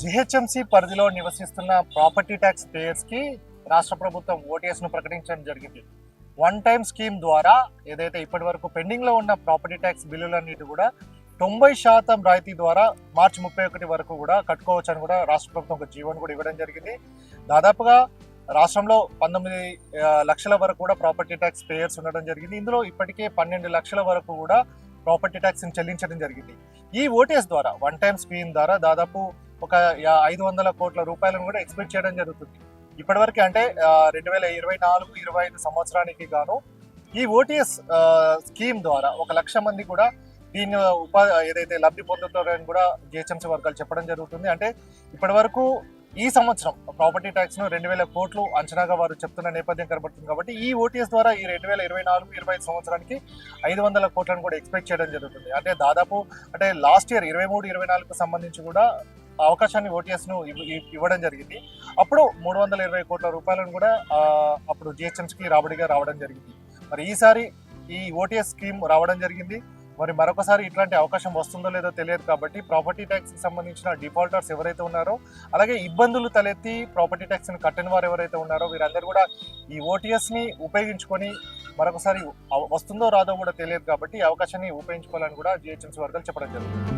GHMC పరిధిలో నివసిస్తున్న property tax payers కి రాష్ట్ర ప్రభుత్వం ఓటీఎస్ ను ప్రకటించడం జరిగింది. వన్ టైం స్కీమ్ ద్వారా ఏదైతే ఇప్పటి వరకు పెండింగ్ లో ఉన్న ప్రాపర్టీ ట్యాక్స్ బిల్లులన్నిటి కూడా 90% రాయితీ ద్వారా మార్చి 31 వరకు కూడా కట్టుకోవచ్చు అని కూడా రాష్ట్ర ప్రభుత్వం ఒక జీవోను కూడా ఇవ్వడం జరిగింది. దాదాపుగా రాష్ట్రంలో 19 లక్షల వరకు కూడా ప్రాపర్టీ ట్యాక్స్ పేయర్స్ ఉండడం జరిగింది. ఇందులో ఇప్పటికే 12 లక్షల వరకు కూడా ప్రాపర్టీ ట్యాక్స్ చెల్లించడం జరిగింది. ఈ ఓటీఎస్ ద్వారా వన్ టైం స్కీమ్ ద్వారా దాదాపు ఒక 500 కోట్ల రూపాయలను కూడా ఎక్స్పెక్ట్ చేయడం జరుగుతుంది. ఇప్పటివరకు అంటే 2024-25 సంవత్సరానికి గాను ఈ ఓటీఎస్ స్కీమ్ ద్వారా 1 లక్ష మంది కూడా దీని ఏదైతే లబ్ధి పొందుతారని కూడా జిహెచ్ఎంసీ వర్గాలు చెప్పడం జరుగుతుంది. అంటే ఇప్పటి వరకు ఈ సంవత్సరం ప్రాపర్టీ ట్యాక్స్ ను 2000 కోట్లు అంచనాగా వారు చెప్తున్న నేపథ్యం కనబడుతుంది. కాబట్టి ఈ ఓటీఎస్ ద్వారా ఈ 2024-25 సంవత్సరానికి 500 కోట్లను కూడా ఎక్స్పెక్ట్ చేయడం జరుగుతుంది. అంటే దాదాపు అంటే లాస్ట్ ఇయర్ 23-24కు సంబంధించి కూడా అవకాశాన్ని ఓటీఎస్ ను ఇవ్వడం జరిగింది. అప్పుడు 320 కోట్ల రూపాయలను కూడా అప్పుడు జిహెచ్ఎంసీకి రాబడిగా రావడం జరిగింది. మరి ఈసారి ఈ ఓటీఎస్ స్కీమ్ రావడం జరిగింది. మరి మరొకసారి ఇట్లాంటి అవకాశం వస్తుందో లేదో తెలియదు. కాబట్టి ప్రాపర్టీ ట్యాక్స్ కి సంబంధించిన డిఫాల్టర్స్ ఎవరైతే ఉన్నారో, అలాగే ఇబ్బందులు తలెత్తి ప్రాపర్టీ ట్యాక్స్ ని కట్టని వారు ఎవరైతే ఉన్నారో వీరందరూ కూడా ఈ ఓటీఎస్ ని ఉపయోగించుకొని మరొకసారి వస్తుందో రాదో కూడా తెలియదు. కాబట్టి ఈ అవకాశాన్ని ఉపయోగించుకోవాలని కూడా జిహెచ్ఎంసీ వర్గాలు చెప్పడం జరుగుతుంది.